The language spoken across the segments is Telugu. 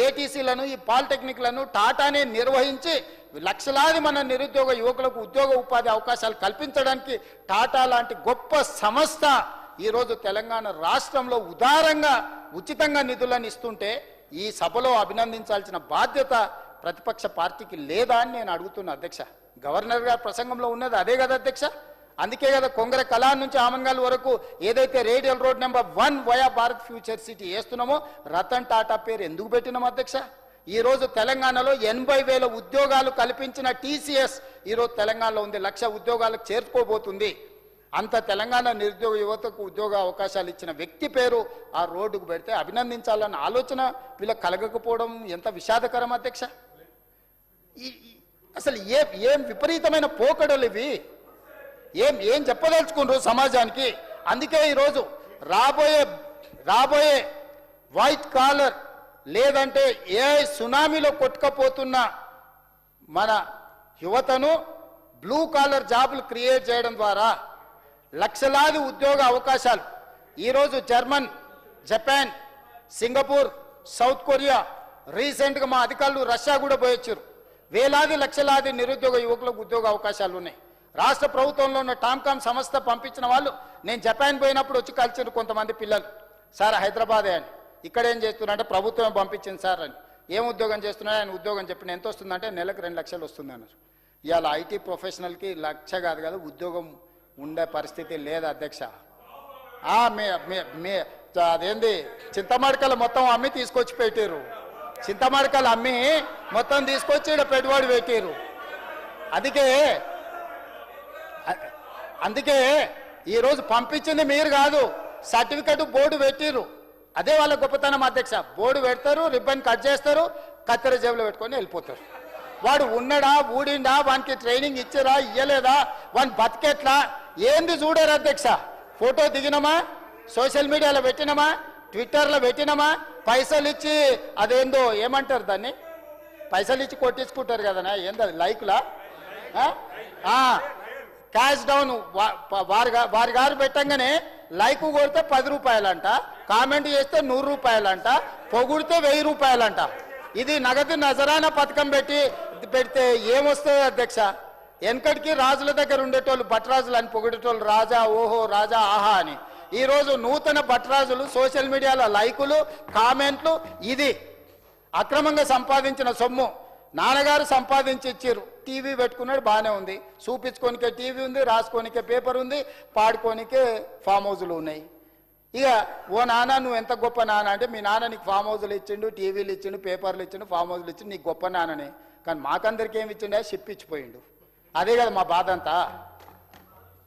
ఏటీసీలను ఈ పాలిటెక్నిక్లను టాటానే నిర్వహించి లక్షలాది మన నిరుద్యోగ యువకులకు ఉద్యోగ ఉపాధి అవకాశాలు కల్పించడానికి టాటా లాంటి గొప్ప సంస్థ ఈరోజు తెలంగాణ రాష్ట్రంలో ఉదారంగా ఉచితంగా నిధులను ఇస్తుంటే ఈ సభలో అభినందించాల్సిన బాధ్యత ప్రతిపక్ష పార్టీకి లేదా అని నేను అడుగుతున్నా అధ్యక్ష. గవర్నర్ గారి ప్రసంగంలో ఉన్నది అదే కదా అధ్యక్ష. అందుకే కదా కొంగర కళా నుంచి ఆమన్గాల్ వరకు ఏదైతే radial road number 1 via Bharat future city వేస్తున్నామో రతన్ టాటా పేరు ఎందుకు పెట్టినాం అధ్యక్ష? ఈరోజు తెలంగాణలో 80,000 ఉద్యోగాలు కల్పించిన టీసీఎస్ ఈరోజు తెలంగాణలో ఉంది. 1,00,000 ఉద్యోగాలకు చేర్చుకోబోతుంది. అంత తెలంగాణ నిరుద్యోగ యువతకు ఉద్యోగ అవకాశాలు ఇచ్చిన వ్యక్తి పేరు ఆ రోడ్డుకు పెడితే అభినందించాలన్న ఆలోచన వీళ్ళకి కలగకపోవడం ఎంత విషాదకరం అధ్యక్ష. అసలు ఏం విపరీతమైన పోకడలు ఇవి. ఏం చెప్పదలుచుకుంటారు సమాజానికి? అందుకే ఈరోజు రాబోయే వైట్ కాలర్ లేదంటే ఏ సునామీలో కొట్టుకపోతున్న మన యువతను బ్లూ కాలర్ జాబులు క్రియేట్ చేయడం ద్వారా లక్షలాది ఉద్యోగ అవకాశాలు ఈరోజు German, Japan, Singapore, south Korea, రీసెంట్గా మా అధికారులు రష్యా కూడా పోయొచ్చారు. వేలాది లక్షలాది నిరుద్యోగ యువకులకు ఉద్యోగ అవకాశాలు ఉన్నాయి. రాష్ట్ర ప్రభుత్వంలో ఉన్న టామ్కామ్ సంస్థ పంపించిన వాళ్ళు నేను జపాన్ పోయినప్పుడు వచ్చి కలిసారు కొంతమంది పిల్లలు. సార్ హైదరాబాదే అని, ఇక్కడ ఏం చేస్తున్నారంటే ప్రభుత్వం పంపించింది సార్ అని. ఏం ఉద్యోగం చేస్తున్నాడు ఆయన ఉద్యోగం చెప్పిన ఎంత వస్తుందంటే నెలకు 2 లక్షలు వస్తుంది అన్నారు. ఇవాళ ఐటీ ప్రొఫెషనల్కి 1,00,000 కాదు కదా ఉద్యోగం ఉండే పరిస్థితి లేదు అధ్యక్ష. అదేంది చింతమడకలు మొత్తం అమ్మి తీసుకొచ్చి పెట్టారు. చింతమడకలు అమ్మి మొత్తం తీసుకొచ్చి ఇక్కడ పెట్టుబడి పెట్టారు. అందుకే ఈరోజు పంపించింది మీరు కాదు, సర్టిఫికెట్ బోర్డు పెట్టిరు. అదే వాళ్ళ గొప్పతనం అధ్యక్ష. బోర్డు పెడతారు, రిబ్బన్ కట్ చేస్తారు, కత్తెర జేబులో పెట్టుకొని వెళ్ళిపోతారు. వాడు ఉన్నడా ఊడిండా, వానికి ట్రైనింగ్ ఇచ్చారా ఇయ్యలేదా, వాని బతికెట్లా ఏంది చూడారు అధ్యక్ష. ఫోటో దిగినమా, సోషల్ మీడియాలో పెట్టినమా, ట్విట్టర్లో పెట్టినమా, పైసలు ఇచ్చి అదేందో ఏమంటారు దాన్ని, పైసలు ఇచ్చి కొట్టించుకుంటారు కదనా, ఏంది అది లైక్లా, క్యాష్ డౌన్ వారి గారు పెట్టంగానే లైక్ కొడితే 10 రూపాయలంట, కామెంట్ చేస్తే 100 రూపాయలంట, పొగుడితే 1000 రూపాయలంట. ఇది నగదు నజరానా పథకం పెడితే ఏమొస్తుంది అధ్యక్ష? వెనకటికి రాజుల దగ్గర ఉండేటోళ్ళు భట్రాజులు అని పొగిడేటోళ్ళు, రాజా ఓహో రాజా ఆహా అని. ఈరోజు నూతన భట్రాజులు సోషల్ మీడియాలో లైకులు, కామెంట్లు, ఇది అక్రమంగా సంపాదించిన సొమ్ము. నాన్నగారు సంపాదించి ఇచ్చారు, టీవీ పెట్టుకున్నాడు బాగానే ఉంది, చూపించుకోనికే టీవీ ఉంది, రాసుకోనికే పేపర్ ఉంది, పాడుకోనికే ఫామ్ హౌజులు ఉన్నాయి. ఇక ఓ నాన్న నువ్వు ఎంత గొప్ప నాన్న అంటే, మీ నాన్న నీకు ఫామ్ హౌజులు ఇచ్చిండు, టీవీలు ఇచ్చిండు, పేపర్లు ఇచ్చిండు, ఫామ్ హౌజులు ఇచ్చిండు, నీకు గొప్ప నాన్ననే. కానీ మాకందరికి ఏమి ఇచ్చిండే, షిప్ ఇచ్చిపోయిండు. అదే కదా మా బాధ అంతా.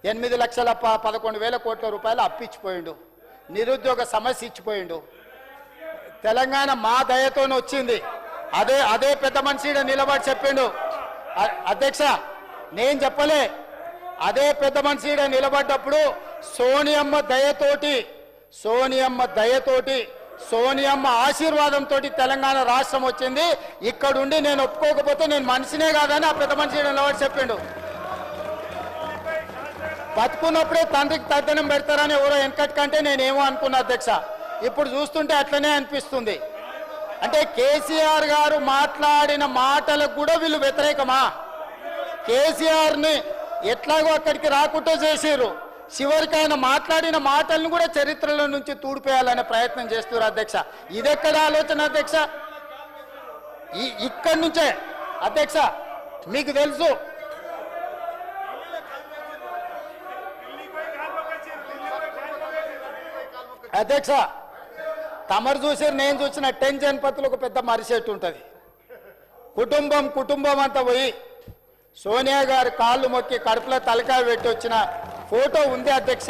8,11,000 కోట్ల రూపాయలు అప్పిచ్చిపోయిండు, నిరుద్యోగ సమస్య ఇచ్చిపోయిండు. తెలంగాణ మా దయతోనే వచ్చింది. అదే పెద్ద మనిషి నిలబడి చెప్పిండు అధ్యక్ష, నేను చెప్పలే. అదే పెద్ద మనిషి నిలబడ్డప్పుడు సోనియమ్మ దయతోటి సోనియమ్మ ఆశీర్వాదంతో తెలంగాణ రాష్ట్రం వచ్చింది. ఇక్కడుండి నేను ఒప్పుకోకపోతే నేను మనిషినే కాదని ఆ పెద్ద మనిషి నిలబడి చెప్పిండు. బతుకున్నప్పుడే తండ్రికి తద్దనం పెడతారని ఎవరో వెనకటి కంటే నేనేమో అనుకున్నా అధ్యక్ష. ఇప్పుడు చూస్తుంటే అట్లనే అనిపిస్తుంది. అంటే కేసీఆర్ గారు మాట్లాడిన మాటలకు కూడా వీళ్ళు వ్యతిరేకమా? కేసీఆర్ని ఎట్లాగో అక్కడికి రాకుండా చేసారు, చివరికి ఆయన మాట్లాడిన మాటలను కూడా చరిత్రలో నుంచి తూడిపేయాలనే ప్రయత్నం చేస్తున్నారు అధ్యక్ష. ఇదెక్కడ ఆలోచన అధ్యక్ష? ఇక్కడి నుంచే అధ్యక్ష మీకు తెలుసు, అధ్యక్ష తమరు చూసారు, నేను చూసిన 10 జనపతులు ఒక పెద్ద మరిసెట్టు ఉంటుంది. కుటుంబం అంతా పోయి సోనియా గారి కాళ్ళు మొక్కి కడుపులో తలకాయ పెట్టి వచ్చిన ఫోటో ఉంది అధ్యక్ష.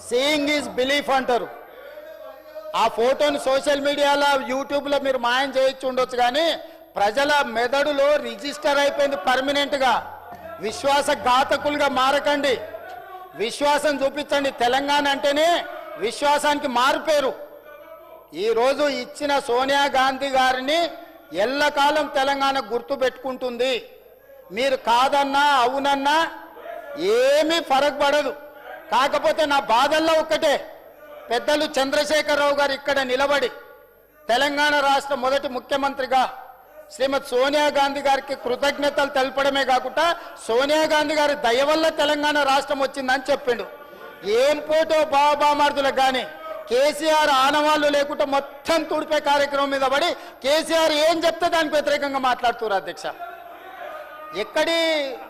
సీయింగ్ ఈజ్ బిలీఫ్ అంటారు. ఆ ఫోటోని సోషల్ మీడియాలో యూట్యూబ్లో మీరు మాయం చేయొచ్చు ఉండొచ్చు, కానీ ప్రజల మెదడులో రిజిస్టర్ అయిపోయింది పర్మనెంట్గా. విశ్వాసఘాతకులుగా మారకండి, విశ్వాసం చూపించండి. తెలంగాణ అంటేనే విశ్వాసానికి మారుపేరు. ఈరోజు ఇచ్చిన సోనియా గాంధీ గారిని ఎల్లకాలం తెలంగాణ గుర్తు పెట్టుకుంటుంది. మీరు కాదన్నా అవునన్నా ఏమీ ఫరక్ పడదు. కాకపోతే నా బాధల్లో ఒక్కటే, పెద్దలు చంద్రశేఖరరావు గారు ఇక్కడ నిలబడి తెలంగాణ రాష్ట్ర మొదటి ముఖ్యమంత్రిగా శ్రీమతి సోనియా గాంధీ గారికి కృతజ్ఞతలు తెలపడమే కాకుండా సోనియా గాంధీ గారి దయ వల్ల తెలంగాణ రాష్ట్రం వచ్చిందని చెప్పిండు. ఏం పోటో బాబామార్దులకు కానీ కేసీఆర్ ఆనవాళ్ళు లేకుండా మొత్తం తుడిపే కార్యక్రమం మీద పడి కేసీఆర్ ఏం చెప్తే దానికి వ్యతిరేకంగా మాట్లాడుతున్నారు అధ్యక్ష. ఎక్కడి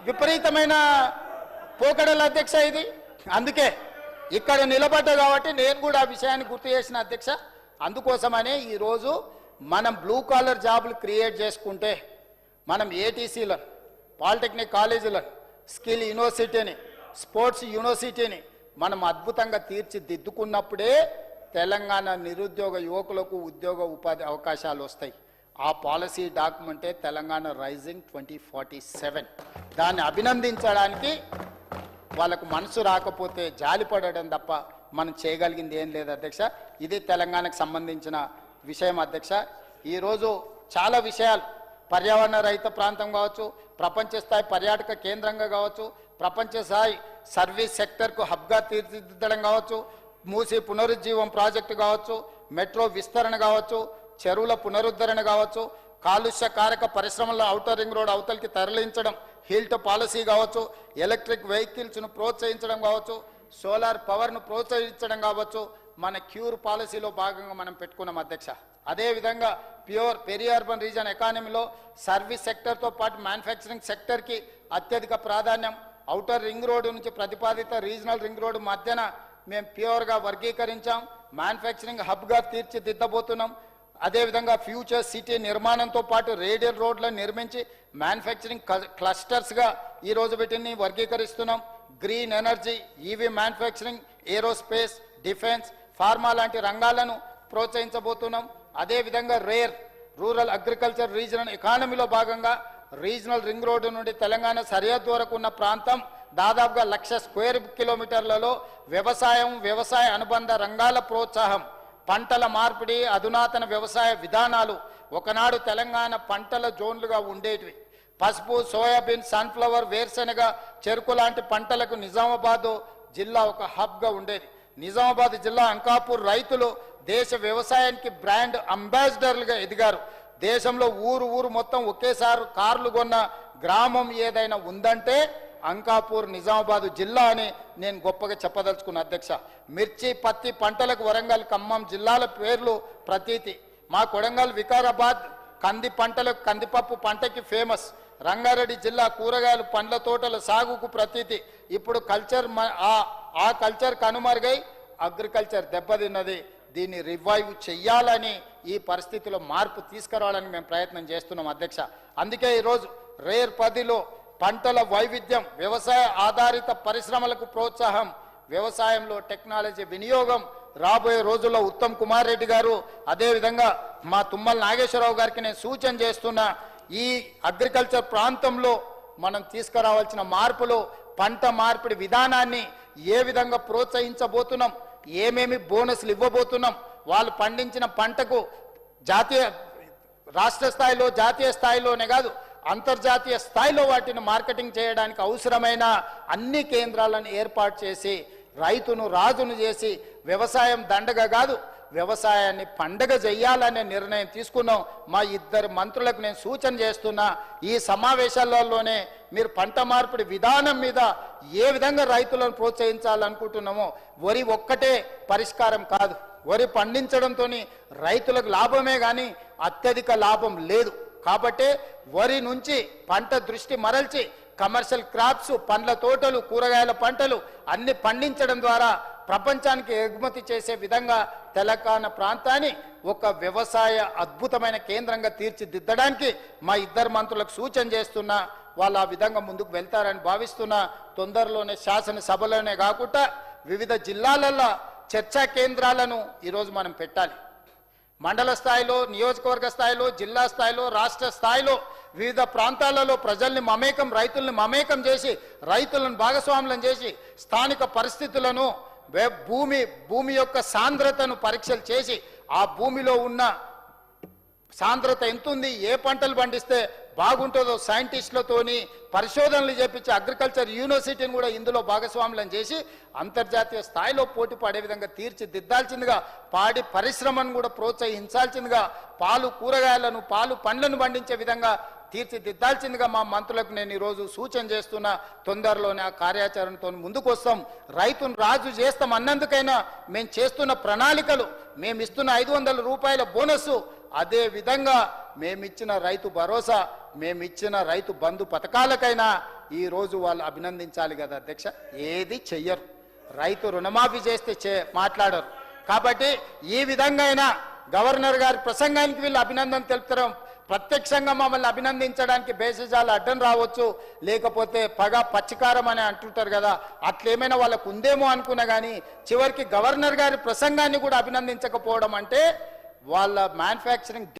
విపరీతమైన పోకడల అధ్యక్ష ఇది. అందుకే ఇక్కడ నిలబడ్డా కాబట్టి నేను కూడా ఆ విషయాన్ని గుర్తు చేసిన అధ్యక్ష. అందుకోసమనే ఈరోజు మనం బ్లూ కాలర్ జాబులు క్రియేట్ చేసుకుంటే మనం ఏటీసీలను, పాలిటెక్నిక్ కాలేజీలను, స్కిల్ యూనివర్సిటీని, స్పోర్ట్స్ యూనివర్సిటీని మనం అద్భుతంగా తీర్చిదిద్దుకున్నప్పుడే తెలంగాణ నిరుద్యోగ యువకులకు ఉద్యోగ ఉపాధి అవకాశాలు వస్తాయి. ఆ పాలసీ డాక్యుమెంటే తెలంగాణ రైజింగ్ 2047. దాన్ని అభినందించడానికి వాళ్ళకు మనసు రాకపోతే జాలిపడడం తప్ప మనం చేయగలిగింది ఏం లేదు అధ్యక్ష. ఇది తెలంగాణకు సంబంధించిన విషయం అధ్యక్ష. ఈరోజు చాలా విషయాలు, పర్యావరణ రహిత ప్రాంతం కావచ్చు, ప్రపంచ స్థాయి పర్యాటక కేంద్రంగా కావచ్చు, ప్రపంచ స్థాయి సర్వీస్ సెక్టర్కు హబ్గా తీర్చిదిద్దడం కావచ్చు, మూసి పునరుజ్జీవం ప్రాజెక్టు కావచ్చు, మెట్రో విస్తరణ కావచ్చు, చెరువుల పునరుద్ధరణ కావచ్చు, కాలుష్య కారక పరిశ్రమల ఔటర్ రింగ్ రోడ్ అవతలికి తరలించడం, హిల్ట్ పాలసీ కావచ్చు, ఎలక్ట్రిక్ వెహికల్స్ను ప్రోత్సహించడం కావచ్చు, సోలార్ పవర్ను ప్రోత్సహించడం కావచ్చు, మన క్యూర్ పాలసీలో భాగంగా మనం పెట్టుకున్నాం అధ్యక్ష. అదేవిధంగా ప్యూర్ పెరి అర్బన్ రీజన్ ఎకానమీలో సర్వీస్ సెక్టర్తో పాటు మ్యానుఫ్యాక్చరింగ్ సెక్టర్కి అత్యధిక ప్రాధాన్యం. ఔటర్ రింగ్ రోడ్డు నుంచి ప్రతిపాదిత రీజనల్ రింగ్ రోడ్డు మధ్యన మేము ప్యూర్గా వర్గీకరించాం, మ్యానుఫ్యాక్చరింగ్ హబ్గా తీర్చిదిద్దబోతున్నాం. అదేవిధంగా ఫ్యూచర్ సిటీ నిర్మాణంతో పాటు రేడియల్ రోడ్లను నిర్మించి మ్యానుఫ్యాక్చరింగ్ క్లస్టర్స్గా ఈరోజు వీటిని వర్గీకరిస్తున్నాం. Green energy, EV manufacturing, aerospace, defence, pharma లాంటి రంగాలను ప్రోత్సహించబోతున్నాం. అదేవిధంగా రూరల్ అగ్రికల్చర్ రీజనల్ ఎకానమీలో భాగంగా రీజనల్ రింగ్ రోడ్డు నుండి తెలంగాణ సరిహద్దు వరకు ఉన్న ప్రాంతం దాదాపుగా 1,00,000 స్క్వేర్ కిలోమీటర్లలో వ్యవసాయ అనుబంధ రంగాల ప్రోత్సాహం, పంటల మార్పిడి, అధునాతన వ్యవసాయ విధానాలు. ఒకనాడు తెలంగాణ పంటల జోన్లుగా ఉండేటివి. పసుపు, సోయాబీన్, సన్ఫ్లవర్, వేరుశెనగ, చెరుకు లాంటి పంటలకు నిజామాబాద్ జిల్లా ఒక హబ్గా ఉండేది. నిజామాబాద్ జిల్లా అంకాపూర్ రైతులు దేశ వ్యవసాయానికి బ్రాండ్ అంబాసిడర్లుగా ఎదిగారు. దేశంలో ఊరు మొత్తం ఒకేసారి కార్లు కొన్న గ్రామం ఏదైనా ఉందంటే అంకాపూర్ నిజామాబాద్ జిల్లా అని నేను గొప్పగా చెప్పదలుచుకున్న అధ్యక్ష. మిర్చి, పత్తి పంటలకు వరంగల్, ఖమ్మం జిల్లాల పేర్లు ప్రతీతి. మా కొడంగల్, వికారాబాద్ కంది పంటలకు, కందిపప్పు పంటకి ఫేమస్. రంగారెడ్డి జిల్లా కూరగాయలు, పండ్ల తోటల సాగుకు ప్రతీతి. ఇప్పుడు ఆ కల్చర్ కనుమరుగై అగ్రికల్చర్ దెబ్బతిన్నది. దీన్ని రివైవ్ చెయ్యాలని, ఈ పరిస్థితిలో మార్పు తీసుకురావాలని మేము ప్రయత్నం చేస్తున్నాం అధ్యక్ష. అందుకే ఈరోజు రేర్ 10లో పంటల వైవిధ్యం, వ్యవసాయ ఆధారిత పరిశ్రమలకు ప్రోత్సాహం, వ్యవసాయంలో టెక్నాలజీ వినియోగం రాబోయే రోజుల్లో ఉత్తమ్ కుమార్ రెడ్డి గారు, అదేవిధంగా మా తుమ్మల నాగేశ్వరరావు గారికి నేను సూచన చేస్తున్నా. ఈ అగ్రికల్చర్ ప్రాంతంలో మనం తీసుకురావాల్సిన మార్పులు, పంట మార్పిడి విధానాన్ని ఏ విధంగా ప్రోత్సహించబోతున్నాం, ఏమేమి బోనస్లు ఇవ్వబోతున్నాం, వాళ్ళు పండించిన పంటకు రాష్ట్ర స్థాయిలో, జాతీయ స్థాయిలోనే కాదు అంతర్జాతీయ స్థాయిలో వాటిని మార్కెటింగ్ చేయడానికి అవసరమైన అన్ని కేంద్రాలను ఏర్పాటు చేసి రైతును రాజును చేసి వ్యవసాయం దండగ కాదు వ్యవసాయాన్ని పండగ చేయాలనే నిర్ణయం తీసుకున్నాం. మా ఇద్దరు మంత్రులకు నేను సూచన చేస్తున్నా, ఈ సమావేశాలలోనే మీరు పంట మార్పిడి విధానం మీద ఏ విధంగా రైతులను ప్రోత్సహించాలనుకుంటున్నామో, వరి ఒక్కటే పరిష్కారం కాదు. వరి పండించడంతో రైతులకు లాభమే కానీ అత్యధిక లాభం లేదు. కాబట్టి వరి నుంచి పంట దృష్టి మరల్చి కమర్షియల్ క్రాప్స్, పండ్ల తోటలు, కూరగాయల పంటలు అన్ని పండించడం ద్వారా ప్రపంచానికి ఎగుమతి చేసే విధంగా తెలంగాణ ప్రాంతాన్ని ఒక వ్యవసాయ అద్భుతమైన కేంద్రంగా తీర్చిదిద్దడానికి మా ఇద్దరు మంత్రులకు సూచన చేస్తున్నా. వాళ్ళు ఆ విధంగా ముందుకు వెళ్తారని భావిస్తున్నా. తొందరలోనే శాసనసభలోనే కాకుండా వివిధ జిల్లాలలో చర్చా కేంద్రాలను ఈరోజు మనం పెట్టాలి. మండల స్థాయిలో, నియోజకవర్గ స్థాయిలో, జిల్లా స్థాయిలో, రాష్ట్ర స్థాయిలో వివిధ ప్రాంతాలలో ప్రజల్ని మమేకం, రైతుల్ని మమేకం చేసి, రైతులను భాగస్వాములను చేసి, స్థానిక పరిస్థితులను, భూమి యొక్క సాంద్రతను పరీక్షలు చేసి, ఆ భూమిలో ఉన్న సాంద్రత ఎంతుంది, ఏ పంటలు పండిస్తే బాగుంటుందో సైంటిస్టులతోని పరిశోధనలు చేపించి అగ్రికల్చర్ యూనివర్సిటీని కూడా ఇందులో భాగస్వాములను చేసి అంతర్జాతీయ స్థాయిలో పోటీ పడే విధంగా తీర్చిదిద్దాల్సిందిగా, పాడి పరిశ్రమను కూడా ప్రోత్సహించాల్సిందిగా, పాలు కూరగాయలను పాలు పండ్లను పండించే విధంగా తీర్చిదిద్దాల్సిందిగా మా మంత్రులకు నేను ఈరోజు సూచన చేస్తున్నా. తొందరలోనే ఆ కార్యాచరణతో ముందుకు వస్తాం. రైతును రాజు చేస్తాం అన్నందుకైనా మేము చేస్తున్న ప్రణాళికలు, మేము ఇస్తున్న 500 రూపాయల బోనస్, అదే విధంగా మేమిచ్చిన రైతు భరోసా, మేమిచ్చిన రైతు బంధు పథకాలకైనా ఈరోజు వాళ్ళు అభినందించాలి కదా అధ్యక్ష. ఏది చెయ్యరు. రైతు రుణమాఫీ చేస్తే మాట్లాడరు. కాబట్టి ఈ విధంగా అయినా గవర్నర్ గారి ప్రసంగానికి వీళ్ళు అభినందన తెలుపుతారు. ప్రత్యక్షంగా మమ్మల్ని అభినందించడానికి బేసిజాలు అడ్డం రావచ్చు, లేకపోతే పగ పచ్చికారం అని అంటుంటారు కదా, అట్లేమైనా వాళ్ళకు ఉందేమో అనుకున్నా కానీ చివరికి గవర్నర్ గారి ప్రసంగాన్ని కూడా అభినందించకపోవడం అంటే వాళ్ళ మ్యానుఫ్యాక్చరింగ్